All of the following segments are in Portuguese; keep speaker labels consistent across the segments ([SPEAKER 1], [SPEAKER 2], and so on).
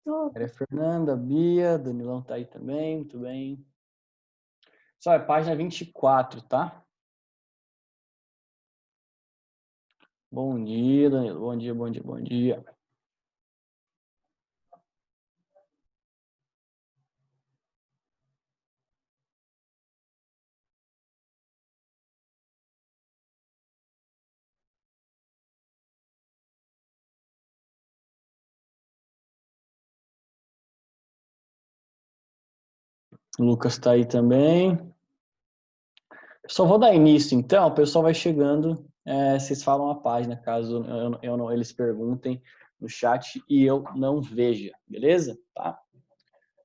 [SPEAKER 1] Maria Fernanda, Bia, Danilão tá aí também, muito bem. Só é página 24, tá? Bom dia, Danilo. Bom dia, bom dia, bom dia. O Lucas tá aí também. Só vou dar início, então. O pessoal vai chegando. Vocês falam a página, caso eles perguntem no chat e eu não veja, beleza? Tá?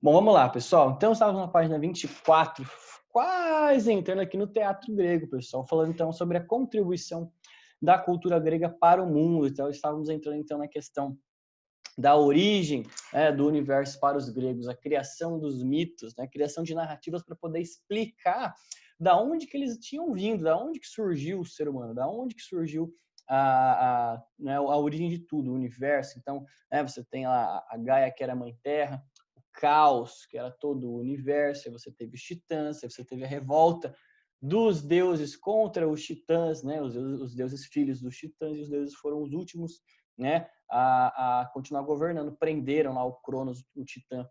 [SPEAKER 1] Bom, vamos lá, pessoal. Então, estávamos na página 24, quase entrando aqui no teatro grego, pessoal, falando então sobre a contribuição da cultura grega para o mundo. Então, estávamos entrando então na questão da origem do universo para os gregos, a criação dos mitos, né, a criação de narrativas para poder explicar da onde que eles tinham vindo, da onde que surgiu o ser humano, da onde que surgiu né, a origem de tudo, o universo. Então, você tem lá a Gaia, que era a mãe terra, o caos, que era todo o universo, aí você teve os titãs, aí você teve a revolta dos deuses contra os titãs, né, os deuses filhos dos titãs, e os deuses foram os últimos, né, a continuar governando. Prenderam lá o Cronos, o Titã,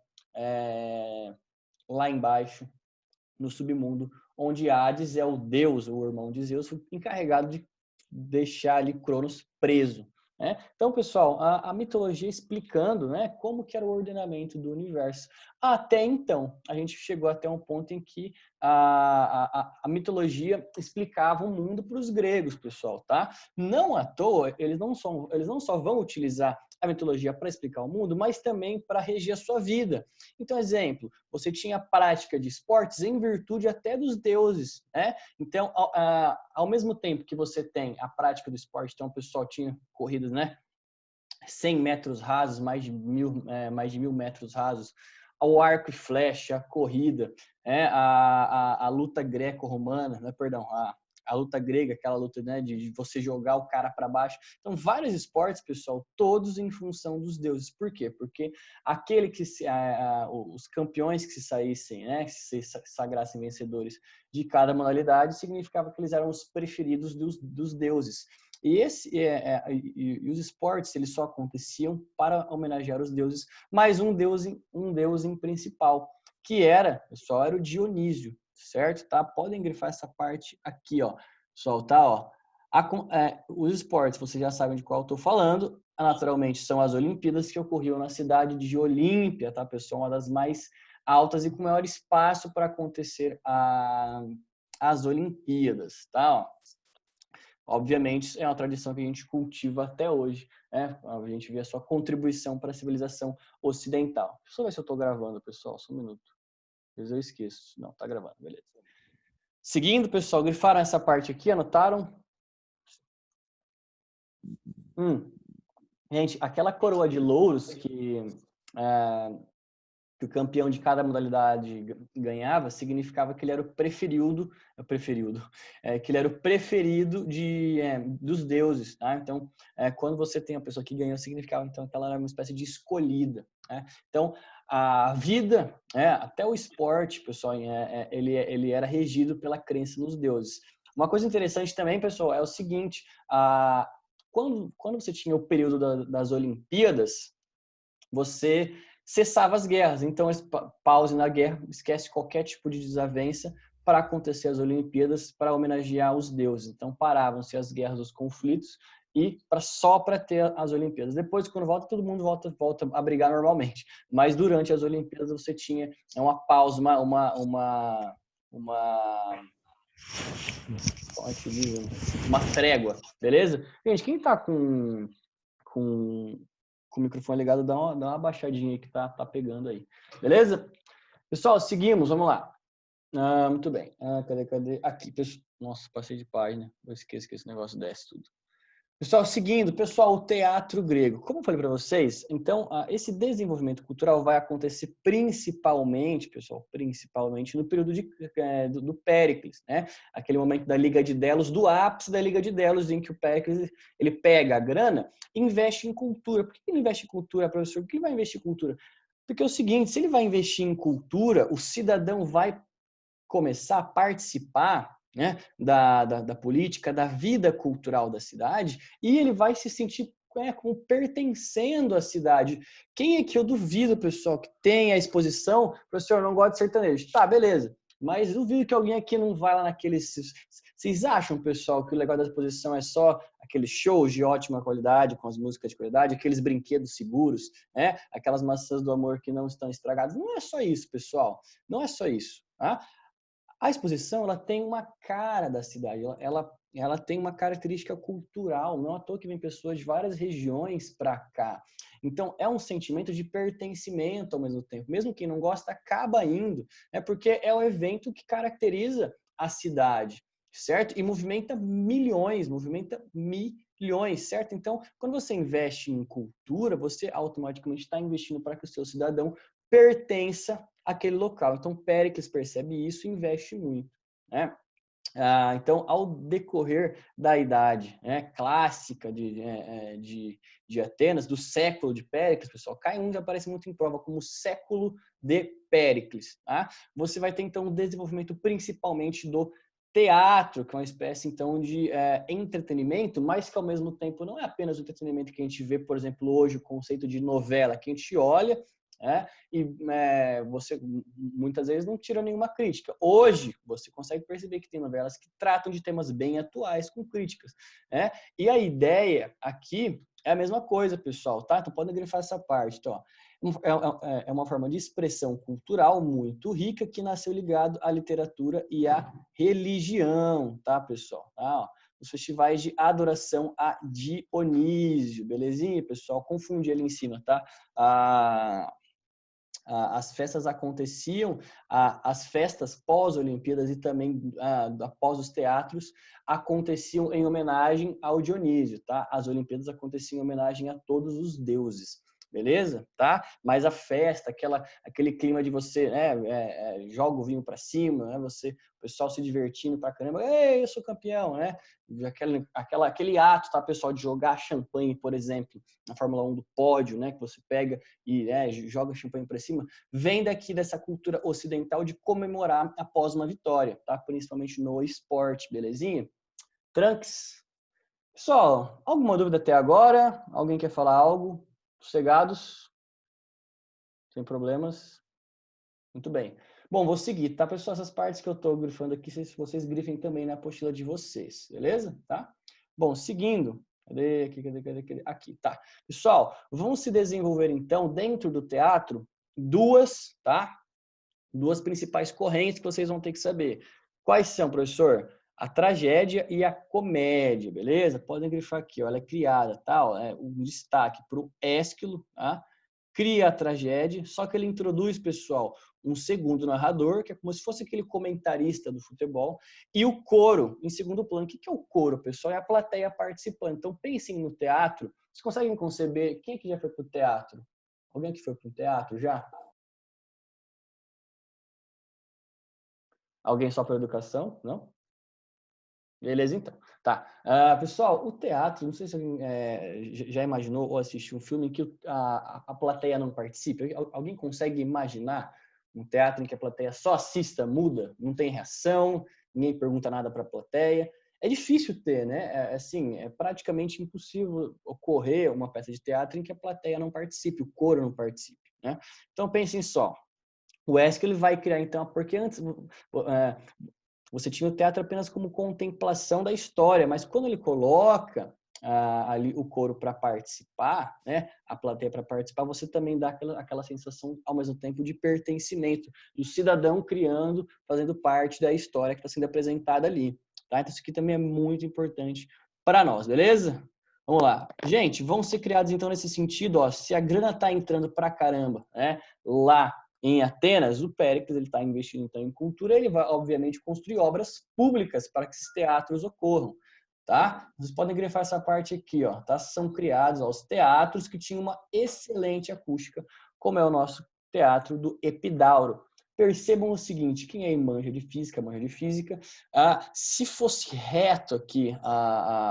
[SPEAKER 1] lá embaixo, no submundo, onde Hades é o deus, o irmão de Zeus, encarregado de deixar ali Cronos preso. Né? Então, pessoal, a mitologia explicando, né, como que era o ordenamento do universo. Até então, a gente chegou até um ponto em que a mitologia explicava o mundo para os gregos, pessoal, tá? Não à toa, eles não só vão utilizar a mitologia para explicar o mundo, mas também para reger a sua vida. Então, exemplo, você tinha a prática de esportes em virtude até dos deuses, né? Então, ao mesmo tempo que você tem a prática do esporte, então o pessoal tinha corridas, né? 100 metros rasos, mais de 1.000 metros rasos, ao arco e flecha, a corrida, a luta greco-romana, né? Perdão, a luta grega, aquela luta, né, de você jogar o cara para baixo. Então, vários esportes, pessoal, todos em função dos deuses. Por quê? Porque aquele que os campeões que se saíssem, né, que se sagrassem vencedores de cada modalidade, significava que eles eram os preferidos dos deuses. E os esportes eles só aconteciam para homenagear os deuses, mas um deus em principal, que era o Dionísio, certo? Tá? Podem grifar essa parte aqui, ó. Soltar, ó. Os esportes, vocês já sabem de qual eu estou falando. Naturalmente, são as Olimpíadas que ocorriam na cidade de Olímpia, tá, pessoal? Uma das mais altas e com maior espaço para acontecer as Olimpíadas, tá? Ó. Obviamente, é uma tradição que a gente cultiva até hoje, né? A gente vê a sua contribuição para a civilização ocidental. Deixa eu ver se eu estou gravando, pessoal, só um minuto. Às vezes eu esqueço. Não, tá gravando, beleza. Seguindo, pessoal, grifaram essa parte aqui, anotaram? Gente, aquela coroa de louros que o campeão de cada modalidade ganhava, significava que ele era o que ele era o preferido dos deuses. Tá? Então, quando você tem a pessoa que ganhou, significava então que ela era uma espécie de escolhida. Né? Então, a vida, até o esporte, pessoal, ele era regido pela crença nos deuses. Uma coisa interessante também, pessoal, é o seguinte: quando você tinha o período das Olimpíadas, você cessava as guerras. Então, pause na guerra, esquece qualquer tipo de desavença para acontecer as Olimpíadas, para homenagear os deuses. Então, paravam-se as guerras, os conflitos, e só para ter as Olimpíadas. Depois, quando volta, todo mundo volta a brigar normalmente. Mas durante as Olimpíadas você tinha uma pausa, uma trégua, beleza? Gente, quem tá com o microfone ligado, dá uma baixadinha aí que tá pegando aí. Beleza? Pessoal, seguimos, vamos lá. Muito bem. Cadê? Aqui, pessoal. Nossa, passei de página. Eu esqueço que esse negócio desce tudo. Pessoal, seguindo, pessoal, o teatro grego. Como eu falei para vocês, então, esse desenvolvimento cultural vai acontecer principalmente, pessoal, principalmente no período do Péricles, né? Aquele momento da Liga de Delos, do ápice da Liga de Delos, em que o Péricles ele pega a grana e investe em cultura. Por que ele investe em cultura, professor? Por que ele vai investir em cultura? Porque é o seguinte, se ele vai investir em cultura, o cidadão vai começar a participar, né, da política, da vida cultural da cidade, e ele vai se sentir como pertencendo à cidade. Quem é que eu duvido, pessoal, que tem a exposição, professor, eu não gosto de sertanejo. Tá, beleza. Mas duvido que alguém aqui não vai lá naqueles... Vocês acham, pessoal, que o legal da exposição é só aqueles shows de ótima qualidade, com as músicas de qualidade, aqueles brinquedos seguros, né? Aquelas maçãs do amor que não estão estragadas? Não é só isso, pessoal. Não é só isso, tá? A exposição, ela tem uma cara da cidade, ela tem uma característica cultural, não é à toa que vem pessoas de várias regiões para cá. Então, é um sentimento de pertencimento ao mesmo tempo. Mesmo quem não gosta, acaba indo, né? Porque é o evento que caracteriza a cidade, certo? E movimenta milhões, certo? Então, quando você investe em cultura, você automaticamente está investindo para que o seu cidadão pertença àquele local. Então, Péricles percebe isso e investe muito, né? Então, ao decorrer da idade, né, clássica de Atenas, do século de Péricles, pessoal, Caio 1 já aparece muito em prova como o século de Péricles. Tá? Você vai ter, então, o desenvolvimento principalmente do teatro, que é uma espécie, então, de entretenimento, mas que, ao mesmo tempo, não é apenas o entretenimento que a gente vê, por exemplo, hoje, o conceito de novela, que a gente olha, e você muitas vezes não tira nenhuma crítica. Hoje, você consegue perceber que tem novelas que tratam de temas bem atuais com críticas, né? E a ideia aqui é a mesma coisa, pessoal, tá? Então, podem grifar essa parte, então, é uma forma de expressão cultural muito rica que nasceu ligado à literatura e à religião, tá, pessoal? Tá, ó. Os festivais de adoração a Dionísio, belezinha, pessoal? Confundi ali em cima, tá? As festas aconteciam, as festas pós-Olimpíadas e também após os teatros aconteciam em homenagem ao Dionísio, tá? As Olimpíadas aconteciam em homenagem a todos os deuses, beleza? Tá? Mas a festa, aquele clima de você, né, joga o vinho para cima, né? O pessoal se divertindo pra caramba, ei, eu sou campeão, né? Aquele ato, tá, pessoal, de jogar champanhe, por exemplo, na Fórmula 1 do pódio, né, que você pega e joga champanhe para cima, vem daqui dessa cultura ocidental de comemorar após uma vitória, tá? Principalmente no esporte, belezinha? Trunks. Pessoal, alguma dúvida até agora? Alguém quer falar algo? Sossegados? Sem problemas? Muito bem. Bom, vou seguir, tá, pessoal? Essas partes que eu estou grifando aqui, vocês grifem também na apostila de vocês, beleza? Tá? Bom, seguindo. Cadê? Aqui, aqui, tá. Pessoal, vão se desenvolver, então, dentro do teatro, tá? Duas principais correntes que vocês vão ter que saber. Quais são, professor? A tragédia e a comédia, beleza? Podem grifar aqui, ó, ela é criada, tá? Ó, um destaque para o Ésquilo, tá? Cria a tragédia, só que ele introduz, pessoal, um segundo narrador, que é como se fosse aquele comentarista do futebol, e o coro, em segundo plano. O que é o coro, pessoal? É a plateia participando. Então, pensem no teatro. Vocês conseguem conceber? Quem é que já foi para o teatro? Alguém que foi para o teatro já? Alguém só para educação? Não? Beleza, então. Tá. Pessoal, o teatro, não sei se alguém já imaginou ou assistiu um filme em que a plateia não participa. Alguém consegue imaginar um teatro em que a plateia só assista, muda, não tem reação, ninguém pergunta nada para a plateia? É difícil ter, né? Assim, é praticamente impossível ocorrer uma peça de teatro em que a plateia não participe, o coro não participe, né? Então, pensem só. O Wesley ele vai criar, então, porque antes você tinha o teatro apenas como contemplação da história, mas quando ele coloca ali o coro para participar, né, a plateia para participar, você também dá aquela sensação, ao mesmo tempo, de pertencimento, do cidadão criando, fazendo parte da história que está sendo apresentada ali. Tá? Então, isso aqui também é muito importante para nós, beleza? Vamos lá. Gente, vão ser criados, então, nesse sentido, ó, se a grana está entrando para caramba, né, lá em Atenas, o Péricles ele está investindo então em cultura, ele vai obviamente construir obras públicas para que esses teatros ocorram. tá? Vocês podem grifar essa parte aqui, ó, tá? São criados ó, os teatros que tinham uma excelente acústica, como é o nosso teatro do Epidauro. Percebam o seguinte, quem aí manja de física, se fosse reto aqui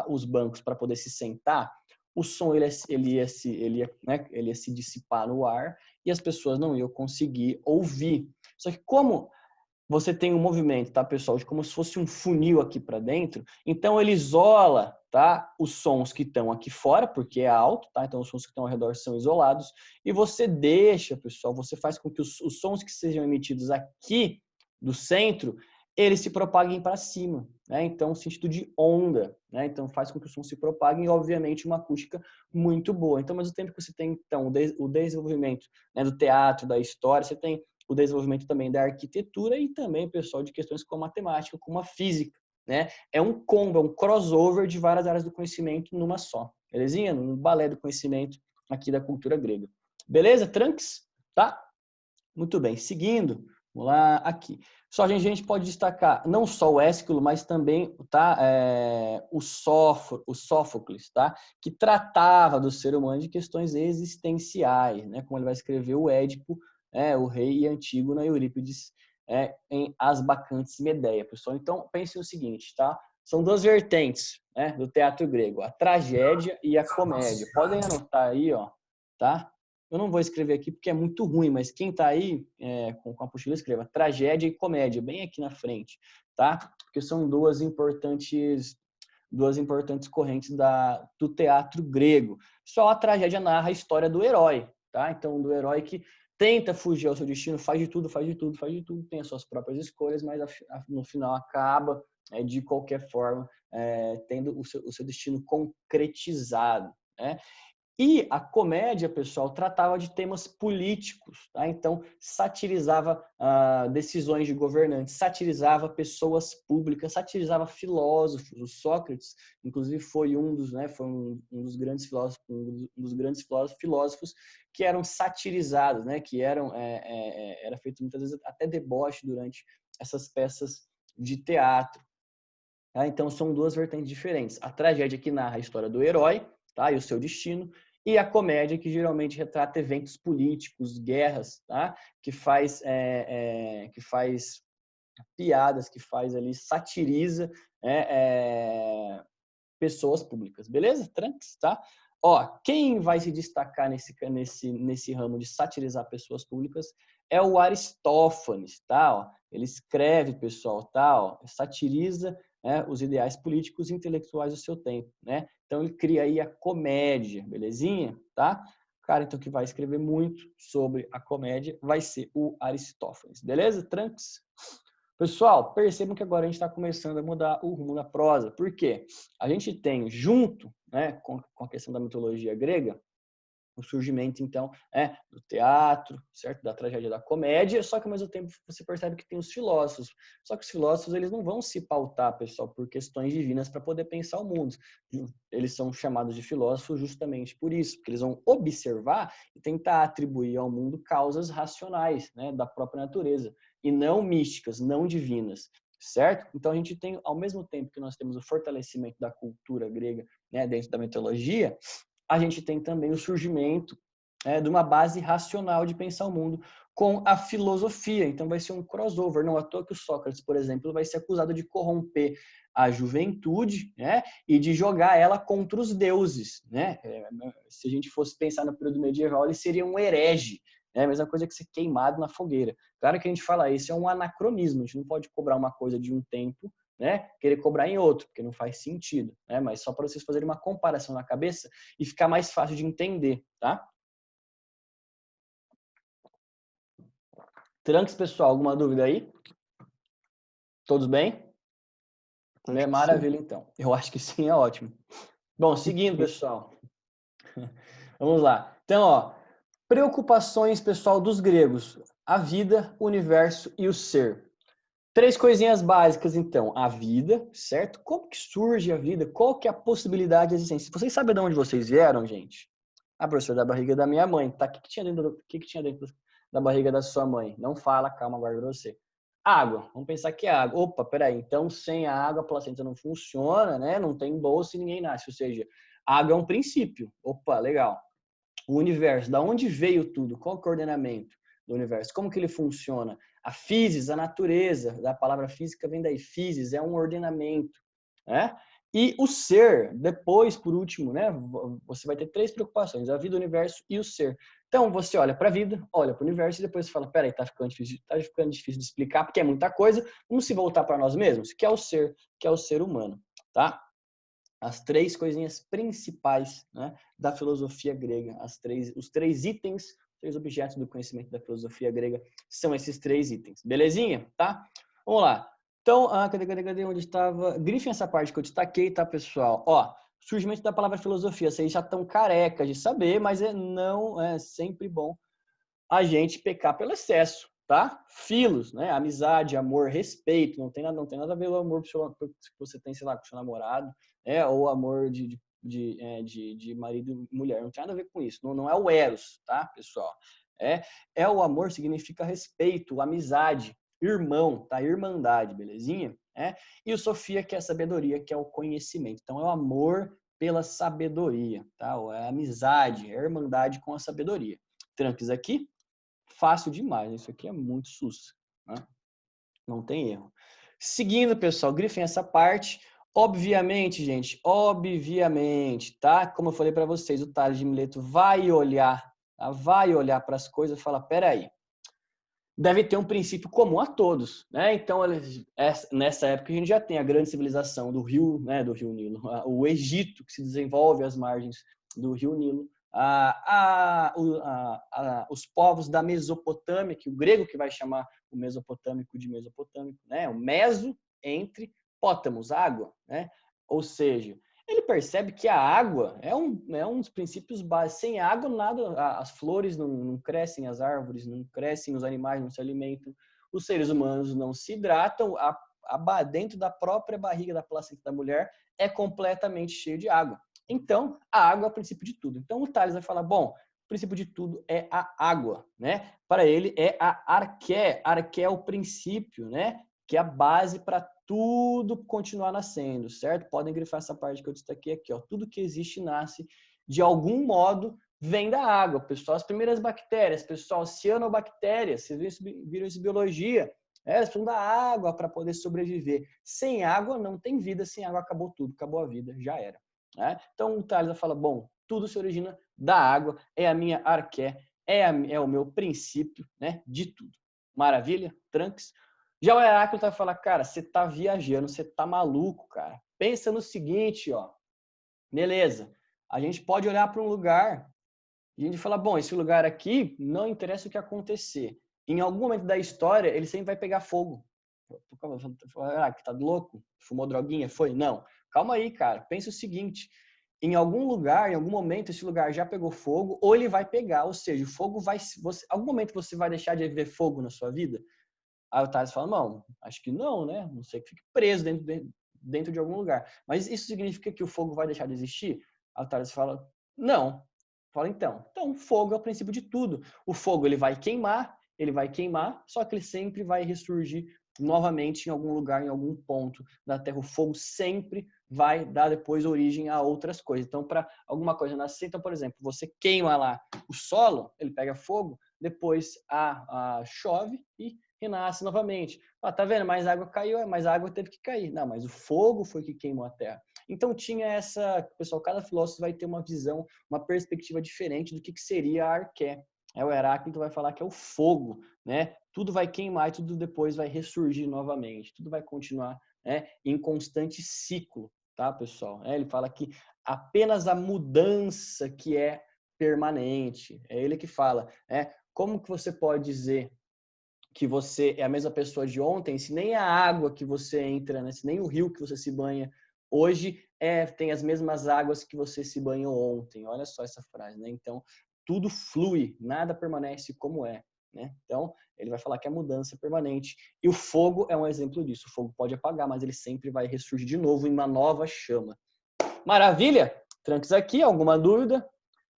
[SPEAKER 1] os bancos para poder se sentar, o som ele ia se dissipar no ar e as pessoas não iam conseguir ouvir. Só que como você tem um movimento, tá, pessoal, de como se fosse um funil aqui para dentro. Então ele isola, tá, os sons que estão aqui fora, porque é alto, tá? Então os sons que estão ao redor são isolados e você deixa, pessoal, você faz com que os sons que sejam emitidos aqui do centro, eles se propaguem para cima, né? Então, sentido de onda, né? Então faz com que o som se propague e obviamente uma acústica muito boa. Então, ao mesmo tempo que você tem então o desenvolvimento, né, do teatro, da história, você tem o desenvolvimento também da arquitetura e também, pessoal, de questões como a matemática, como a física, né? É um combo, é um crossover de várias áreas do conhecimento numa só, belezinha? Um balé do conhecimento aqui da cultura grega. Beleza, Trunks? Tá? Muito bem. Seguindo, vamos lá aqui. Só a gente pode destacar não só o Ésquilo, mas também tá, o Sófocles, tá? Que tratava do ser humano de questões existenciais, né? Como ele vai escrever o Édipo, o rei e Antígona e Eurípides em As Bacantes Medeia, pessoal. Então, pense o seguinte, tá? São duas vertentes, né, do teatro grego, a tragédia e a comédia. Podem anotar aí, ó, tá? Eu não vou escrever aqui porque é muito ruim, mas quem está aí com a apostila, escreva tragédia e comédia, bem aqui na frente, tá? Porque são duas importantes correntes do teatro grego. Só a tragédia narra a história do herói, tá? Então, do herói que tenta fugir ao seu destino, faz de tudo, tem as suas próprias escolhas, mas no final acaba, de qualquer forma, tendo o seu destino concretizado, né? E a comédia, pessoal, tratava de temas políticos, tá? Então satirizava decisões de governantes, satirizava pessoas públicas, satirizava filósofos. O Sócrates, inclusive, foi um dos grandes filósofos que eram satirizados, né? Que era feito muitas vezes até deboche durante essas peças de teatro. Tá? Então são duas vertentes diferentes. A tragédia que narra a história do herói, tá? E o seu destino, e a comédia que geralmente retrata eventos políticos, guerras, tá? Que faz piadas, que faz ali, satiriza pessoas públicas. Beleza? Tranks, tá? Ó, quem vai se destacar nesse ramo de satirizar pessoas públicas é o Aristófanes, tá? Ó, ele escreve, pessoal, tá? Ó, satiriza os ideais políticos e intelectuais do seu tempo, né? Então ele cria aí a comédia, belezinha? Tá? O cara, então, que vai escrever muito sobre a comédia vai ser o Aristófanes, beleza? Tranks? Pessoal, percebam que agora a gente está começando a mudar o rumo da prosa. Por quê? A gente tem, junto, né, com a questão da mitologia grega, o surgimento, então, do teatro, certo? Da tragédia, da comédia, só que ao mesmo tempo você percebe que tem os filósofos. Só que os filósofos, eles não vão se pautar, pessoal, por questões divinas para poder pensar o mundo. Eles são chamados de filósofos justamente por isso, porque eles vão observar e tentar atribuir ao mundo causas racionais, né, da própria natureza, e não místicas, não divinas. Certo? Então a gente tem, ao mesmo tempo que nós temos o fortalecimento da cultura grega, né, dentro da mitologia, a gente tem também o surgimento de uma base racional de pensar o mundo com a filosofia. Então vai ser um crossover. Não à toa que o Sócrates, por exemplo, vai ser acusado de corromper a juventude, né, e de jogar ela contra os deuses, né? Se a gente fosse pensar no período medieval, ele seria um herege. É a mesma coisa que ser queimado na fogueira. Claro que a gente fala isso é um anacronismo. A gente não pode cobrar uma coisa de um tempo, né, querer cobrar em outro, porque não faz sentido, né? Mas só para vocês fazerem uma comparação na cabeça e ficar mais fácil de entender, tá? Tranques, pessoal, alguma dúvida aí? Todos bem? Maravilha, então. Eu acho que sim, é ótimo. Bom, seguindo, pessoal. Vamos lá. Então, ó, preocupações, pessoal, dos gregos. A vida, o universo e o ser. 3 coisinhas básicas, então. A vida, certo? Como que surge a vida? Qual que é a possibilidade de existência? Vocês sabem de onde vocês vieram, gente? Ah, professor, da barriga da minha mãe. Tá, o que tinha dentro da barriga da sua mãe? Não fala, calma, guarda pra você. Água. Vamos pensar que é água. Opa, peraí. Então, sem a água, a placenta não funciona, né? Não tem bolsa e ninguém nasce. Ou seja, água é um princípio. Opa, legal. O universo, da onde veio tudo? Qual é o coordenamento do universo? Como que ele funciona? A physis, a natureza, da palavra física vem daí. Physis é um ordenamento, né? E o ser, depois, por último, né? Você vai ter 3 preocupações: a vida, o universo e o ser. Então, você olha para a vida, olha para o universo e depois você fala, peraí, tá ficando difícil de explicar, porque é muita coisa. Vamos se voltar para nós mesmos, que é o ser humano, tá? As 3 coisinhas principais, né, da filosofia grega, os 3 itens, 3 objetos do conhecimento da filosofia grega são esses 3 itens. Belezinha? Tá? Vamos lá. Então, cadê onde estava? Grifem essa parte que eu destaquei, tá, pessoal? Ó, surgimento da palavra filosofia, vocês já estão carecas de saber, mas não é sempre bom a gente pecar pelo excesso, tá? Filos, né? Amizade, amor, respeito, não tem nada a ver com o amor que você tem, sei lá, com seu namorado, ou amor de marido e mulher, não tem nada a ver com isso, não é o eros, tá, pessoal? É o amor significa respeito, amizade, irmão, tá? Irmandade, belezinha? E o Sofia, que é a sabedoria, que é o conhecimento. Então, é o amor pela sabedoria, tá? É a amizade, é a irmandade com a sabedoria. Tranques aqui, fácil demais, isso aqui é muito sus, né? Não tem erro. Seguindo, pessoal, grifem essa parte. Obviamente, gente, obviamente, tá? Como eu falei para vocês, o Tales de Mileto vai olhar, tá? Vai olhar para as coisas e falar, peraí, deve ter um princípio comum a todos, né? Então, nessa época a gente já tem a grande civilização do rio, né, do Rio Nilo, o Egito que se desenvolve às margens do Rio Nilo, os povos da Mesopotâmia, que o grego que vai chamar o mesopotâmico de mesopotâmico, né? O meso entre pótamos, água, né? Ou seja, ele percebe que a água é um dos princípios básicos. Sem água, nada, as flores não crescem, as árvores não crescem, os animais não se alimentam, os seres humanos não se hidratam, dentro da própria barriga da placenta da mulher é completamente cheio de água. Então, a água é o princípio de tudo. Então, o Tales vai falar, bom, o princípio de tudo é a água, né? Para ele é a arqué. Arqué é o princípio, né? Que é a base para tudo continuar nascendo, certo? Podem grifar essa parte que eu destaquei aqui, ó. Tudo que existe nasce de algum modo vem da água, pessoal. As primeiras bactérias, pessoal, cianobactérias, vocês viram isso em biologia, elas precisam da água para poder sobreviver. Sem água não tem vida, sem água acabou tudo, acabou a vida, já era. Né? Então o Tales fala, bom, tudo se origina da água, é a minha arqué, é o meu princípio, né, de tudo. Maravilha? Tranques? Já o Heráclito vai falar, cara, você tá viajando, você tá maluco, cara. Pensa no seguinte, ó. Beleza, a gente pode olhar para um lugar e a gente fala, bom, esse lugar aqui não interessa o que acontecer. Em algum momento da história, ele sempre vai pegar fogo. Ah, que tá louco? Fumou droguinha? Foi? Não. Calma aí, cara. Pensa o seguinte, em algum lugar, em algum momento, esse lugar já pegou fogo ou ele vai pegar. Ou seja, o fogo vai... algum momento você vai deixar de ver fogo na sua vida? Aí o Thales fala, não, acho que não, né? Não sei que fique preso dentro de algum lugar. Mas isso significa que o fogo vai deixar de existir? Aí o Thales fala, não. Fala, então, fogo é o princípio de tudo. O fogo, ele vai queimar, só que ele sempre vai ressurgir novamente em algum lugar, em algum ponto da Terra. O fogo sempre vai dar depois origem a outras coisas. Então, para alguma coisa nascer, então, por exemplo, você queima lá o solo, ele pega fogo, depois chove e renasce novamente. Tá vendo? Mais água caiu, mais água teve que cair. Não, mas o fogo foi que queimou a terra. Então tinha pessoal, cada filósofo vai ter uma visão, uma perspectiva diferente do que seria a arqué. O Heráclito vai falar que é o fogo, né? Tudo vai queimar e tudo depois vai ressurgir novamente. Tudo vai continuar, né, em constante ciclo, tá, pessoal? Ele fala que apenas a mudança que é permanente. É ele que fala, né? Como que você pode dizer que você é a mesma pessoa de ontem, se nem a água que você entra, né, se nem o rio que você se banha hoje tem as mesmas águas que você se banhou ontem. Olha só essa frase, né? Então, tudo flui, nada permanece como é, né? Então, ele vai falar que a mudança é permanente. E o fogo é um exemplo disso. O fogo pode apagar, mas ele sempre vai ressurgir de novo em uma nova chama. Maravilha? Tranques aqui, alguma dúvida?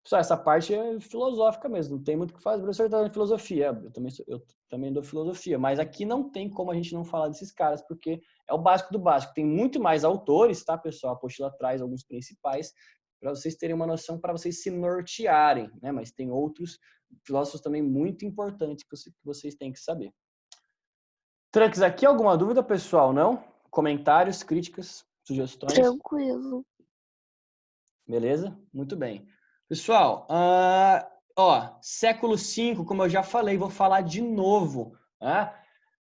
[SPEAKER 1] Pessoal, essa parte é filosófica mesmo, não tem muito o que fazer. O professor está em filosofia, eu também dou filosofia, mas aqui não tem como a gente não falar desses caras, porque é o básico do básico. Tem muito mais autores, tá, pessoal? A apostila traz alguns principais, para vocês terem uma noção, para vocês se nortearem, né? Mas tem outros filósofos também muito importantes que vocês têm que saber. Trunks, aqui alguma dúvida, pessoal? Não? Comentários, críticas, sugestões?
[SPEAKER 2] Tranquilo.
[SPEAKER 1] Beleza? Muito bem. Pessoal, século V, como eu já falei, vou falar de novo. Né?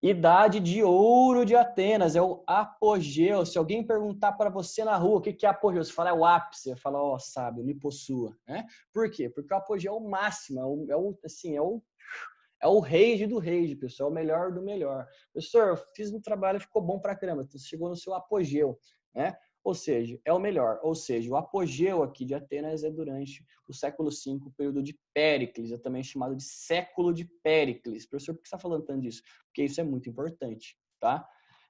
[SPEAKER 1] Idade de ouro de Atenas, é o apogeu. Se alguém perguntar para você na rua o que é apogeu, você fala é o ápice, você fala, ó, sábio, me possua. Né? Por quê? Porque o apogeu é o máximo, é o rei do rei, pessoal, é o melhor do melhor. Professor, eu fiz um trabalho e ficou bom pra caramba, então você chegou no seu apogeu, né? Ou seja, é o melhor. Ou seja, o apogeu aqui de Atenas é durante o século V, o período de Péricles, é também chamado de século de Péricles. Professor, por que você está falando tanto disso? Porque isso é muito importante, tá?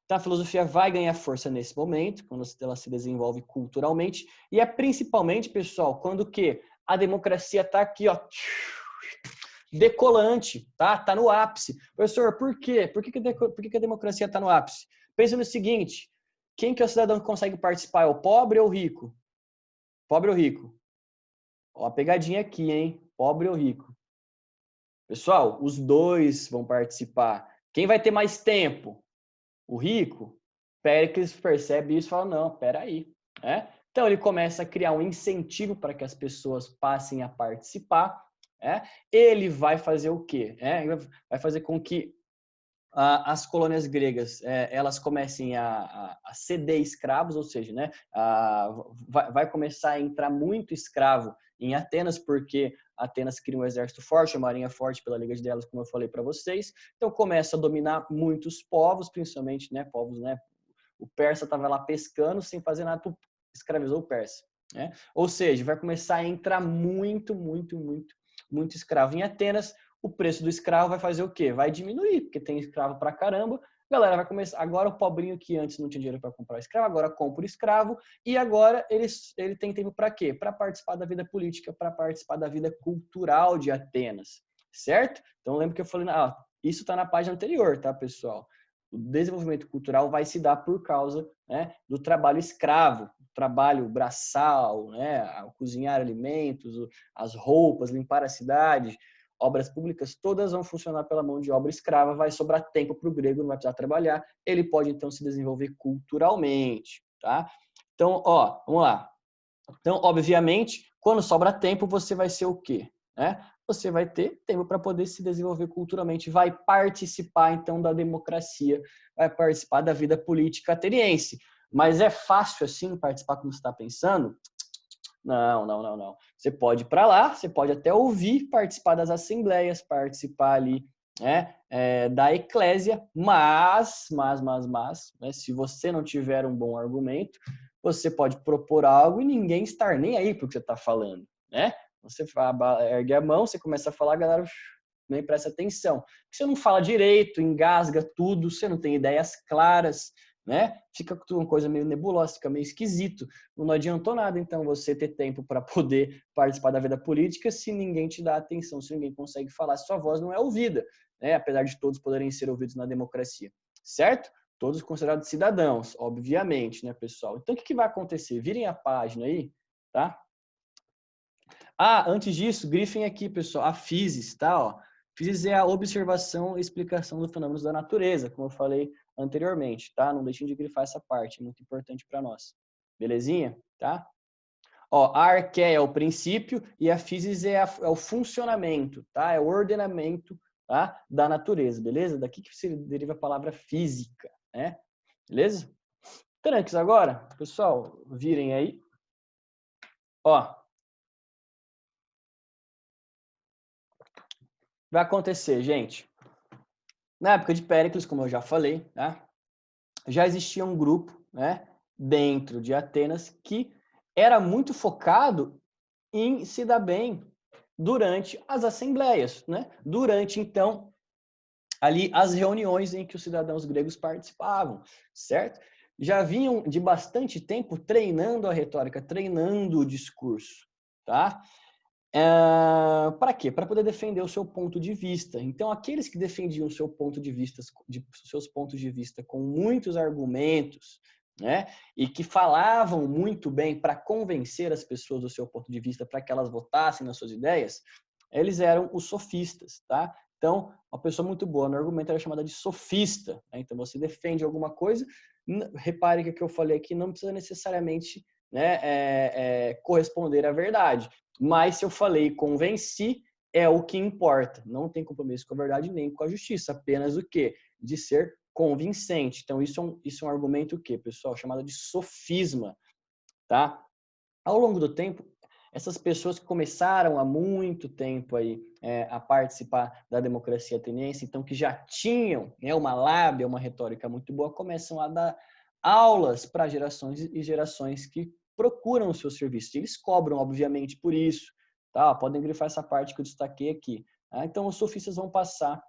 [SPEAKER 1] Então, a filosofia vai ganhar força nesse momento, quando ela se desenvolve culturalmente, e é principalmente, pessoal, quando que a democracia está aqui, ó, decolante, tá? Tá no ápice. Professor, por quê? Por que a democracia está no ápice? Pensa no seguinte, quem que é o cidadão que consegue participar? É o pobre ou o rico? Pobre ou rico? Ó, a pegadinha aqui, hein? Pobre ou rico? Pessoal, os dois vão participar. Quem vai ter mais tempo? O rico? Péricles percebe isso e fala, não, peraí. Né? Então, ele começa a criar um incentivo para que as pessoas passem a participar. Ele vai fazer o quê? Vai fazer com que as colônias gregas elas comecem a ceder escravos, ou seja, né, vai começar a entrar muito escravo em Atenas, porque Atenas cria um exército forte, uma marinha forte pela Liga de Delos, como eu falei para vocês. Então começa a dominar muitos povos, principalmente, né, povos, né, o persa estava lá pescando sem fazer nada, escravizou o persa. Né? Ou seja, vai começar a entrar muito escravo em Atenas. O preço do escravo vai fazer o quê? Vai diminuir, porque tem escravo pra caramba. A galera vai começar. Agora o pobrinho que antes não tinha dinheiro para comprar escravo, agora compra o escravo. E agora ele tem tempo para quê? Para participar da vida política, para participar da vida cultural de Atenas. Certo? Então lembra que eu falei, isso está na página anterior, tá, pessoal? O desenvolvimento cultural vai se dar por causa, né, do trabalho escravo, trabalho braçal, né, cozinhar alimentos, as roupas, limpar a cidade, obras públicas, todas vão funcionar pela mão de obra escrava, vai sobrar tempo para o grego, não vai precisar trabalhar, ele pode então se desenvolver culturalmente, tá? Então, vamos lá. Então, obviamente, quando sobra tempo, você vai ser o quê? Você vai ter tempo para poder se desenvolver culturalmente, vai participar então da democracia, vai participar da vida política ateniense. Mas é fácil assim participar como você está pensando? Não. Você pode ir para lá, você pode até ouvir, participar das assembleias, participar ali da eclésia, mas né, se você não tiver um bom argumento, você pode propor algo e ninguém estar nem aí para o que você está falando, né? Você ergue a mão, você começa a falar, a galera nem presta atenção. Você não fala direito, engasga tudo, você não tem ideias claras, né? Fica uma coisa meio nebulosa, fica meio esquisito. Não adiantou nada, então, você ter tempo para poder participar da vida política se ninguém te dá atenção, se ninguém consegue falar, se sua voz não é ouvida, né? Apesar de todos poderem ser ouvidos na democracia, certo? Todos considerados cidadãos, obviamente, né, pessoal? Então, o que vai acontecer? Virem a página aí, tá? Antes disso, grifem aqui, pessoal, a physis, tá? Ó. Physis é a observação e explicação dos fenômenos da natureza, como eu falei anteriormente, tá? Não deixem de grifar essa parte, é muito importante para nós. Belezinha? Tá? Ó, a arqué é o princípio e a physis é o funcionamento, tá? É o ordenamento, tá? Da natureza, beleza? Daqui que se deriva a palavra física, né? Beleza? Tranques agora, pessoal, virem aí. Ó, vai acontecer, gente. Na época de Péricles, como eu já falei, tá? Já existia um grupo, né, dentro de Atenas que era muito focado em se dar bem durante as assembleias, né? Durante, então, ali as reuniões em que os cidadãos gregos participavam, certo? Já vinham de bastante tempo treinando a retórica, treinando o discurso, tá? Para quê? Para poder defender o seu ponto de vista. Então, aqueles que defendiam seus pontos de vista com muitos argumentos, né, e que falavam muito bem para convencer as pessoas do seu ponto de vista para que elas votassem nas suas ideias, eles eram os sofistas, tá? Então, uma pessoa muito boa no argumento era chamada de sofista, né? Então, você defende alguma coisa, repare que o que eu falei aqui não precisa necessariamente, né, corresponder à verdade. Mas se eu falei e convenci, é o que importa. Não tem compromisso com a verdade nem com a justiça. Apenas o quê? De ser convincente. Então, isso é um argumento o quê, pessoal? Chamado de sofisma, tá? Ao longo do tempo, essas pessoas que começaram há muito tempo aí a participar da democracia ateniense, então que já tinham, né, uma lábia, uma retórica muito boa, começam a dar aulas para gerações e gerações que procuram o seu serviço. Eles cobram, obviamente, por isso. Tá? Podem grifar essa parte que eu destaquei aqui. Tá? Então, os sofistas vão passar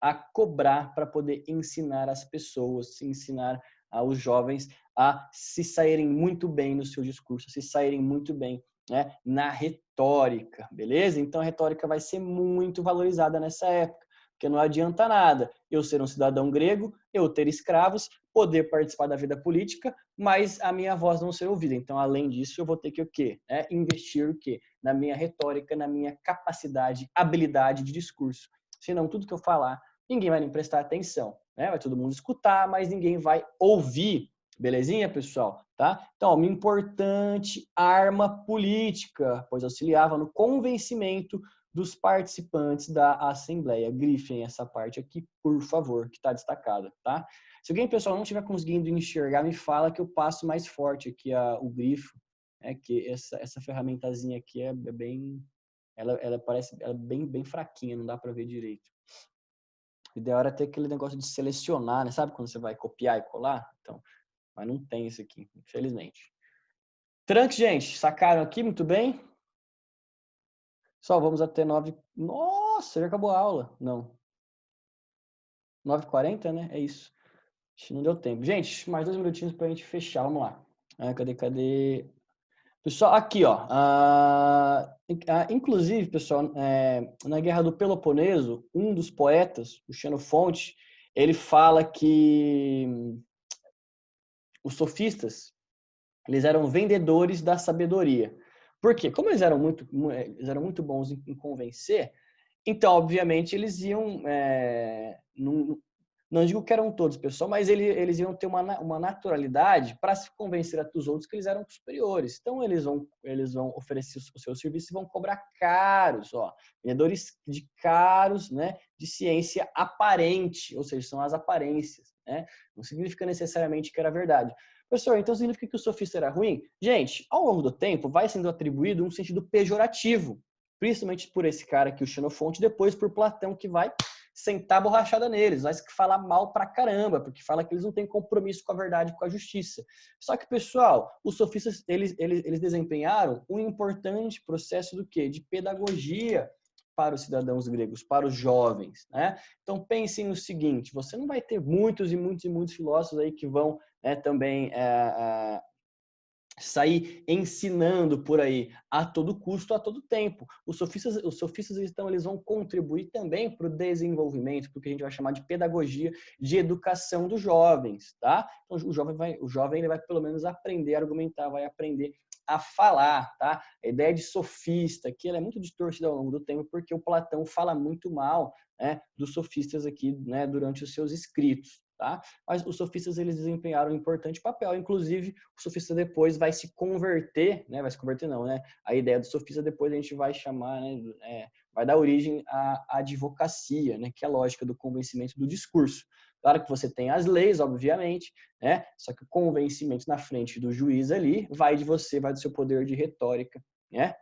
[SPEAKER 1] a cobrar para poder ensinar as pessoas, ensinar aos jovens a se saírem muito bem no seu discurso, se saírem muito bem, né, na retórica, beleza? Então, a retórica vai ser muito valorizada nessa época, porque não adianta nada eu ser um cidadão grego, eu ter escravos, poder participar da vida política, mas a minha voz não ser ouvida. Então, além disso, eu vou ter que o quê? Investir o quê? Na minha retórica, na minha capacidade, habilidade de discurso. Senão, tudo que eu falar, ninguém vai me prestar atenção, né? Vai todo mundo escutar, mas ninguém vai ouvir. Belezinha, pessoal? Tá? Então, uma importante arma política, pois auxiliava no convencimento dos participantes da Assembleia. Grifem essa parte aqui, por favor, que está destacada, tá? Se alguém, pessoal, não estiver conseguindo enxergar, me fala que eu passo mais forte aqui o grifo, que essa ferramentazinha aqui é bem... Ela parece bem fraquinha, não dá para ver direito. O ideal era ter aquele negócio de selecionar, né? Sabe quando você vai copiar e colar? Então, mas não tem isso aqui, infelizmente. Tranque, gente. Sacaram aqui muito bem? Só vamos até 9... Nossa, já acabou a aula. Não. 9h40, né? É isso. Não deu tempo. Gente, mais 2 minutinhos pra gente fechar. Vamos lá. Cadê? Pessoal, aqui, ó. Inclusive, pessoal, na Guerra do Peloponeso, um dos poetas, o Xenofonte, ele fala que os sofistas, eles eram vendedores da sabedoria. Por quê? Como eles eram muito bons em convencer, então, obviamente, eles iam... não digo que eram todos, pessoal, mas eles iam ter uma naturalidade para se convencer os outros que eles eram superiores. Então, eles vão oferecer o seu serviço e vão cobrar caros, ó, vendedores de caros, né, de ciência aparente, ou seja, são as aparências, né? Não significa necessariamente que era verdade. Professor, então significa que o sofista era ruim? Gente, ao longo do tempo, vai sendo atribuído um sentido pejorativo, principalmente por esse cara aqui, o Xenofonte, depois por Platão, que vai sentar borrachada neles, mas que fala mal pra caramba, porque fala que eles não têm compromisso com a verdade e com a justiça. Só que, pessoal, os sofistas, eles desempenharam um importante processo do quê? De pedagogia para os cidadãos gregos, para os jovens, né? Então, pensem no seguinte, você não vai ter muitos filósofos aí que vão também sair ensinando por aí a todo custo, a todo tempo. Os sofistas então, eles vão contribuir também para o desenvolvimento, porque a gente vai chamar de pedagogia de educação dos jovens, tá? Então, o jovem ele vai pelo menos aprender a argumentar, vai aprender a falar, tá? A ideia de sofista aqui ela é muito distorcida ao longo do tempo, porque o Platão fala muito mal, né, dos sofistas aqui, né, durante os seus escritos. Tá? Mas os sofistas eles desempenharam um importante papel. Inclusive, o sofista depois vai se converter, né? Vai se converter não, né? A ideia do sofista depois a gente vai chamar, né? Vai dar origem à advocacia, né? Que é a lógica do convencimento do discurso. Claro que você tem as leis, obviamente, né? Só que o convencimento na frente do juiz ali vai de você, vai do seu poder de retórica, né?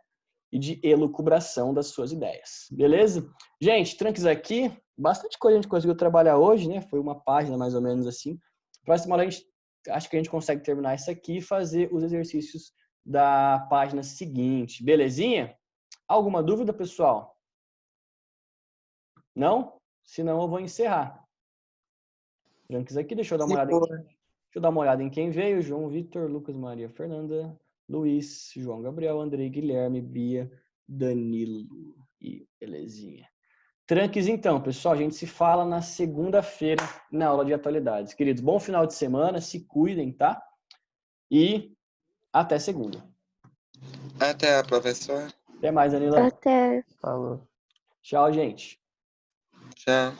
[SPEAKER 1] E de elucubração das suas ideias. Beleza? Gente, tranques aqui. Bastante coisa a gente conseguiu trabalhar hoje, né? Foi uma página mais ou menos assim. Próxima aula, acho que a gente consegue terminar isso aqui e fazer os exercícios da página seguinte. Belezinha? Alguma dúvida, pessoal? Não? Senão eu vou encerrar. Tranques aqui, deixa eu dar uma olhada aqui. Deixa eu dar uma olhada em quem veio. João Vitor, Lucas, Maria Fernanda, Luiz, João Gabriel, Andrei, Guilherme, Bia, Danilo. E belezinha. Tranques, então, pessoal. A gente se fala na segunda-feira na aula de atualidades. Queridos, bom final de semana. Se cuidem, tá? E até segunda.
[SPEAKER 2] Até, professor.
[SPEAKER 1] Até mais, Danilão.
[SPEAKER 3] Até.
[SPEAKER 4] Falou.
[SPEAKER 1] Tchau, gente.
[SPEAKER 2] Tchau.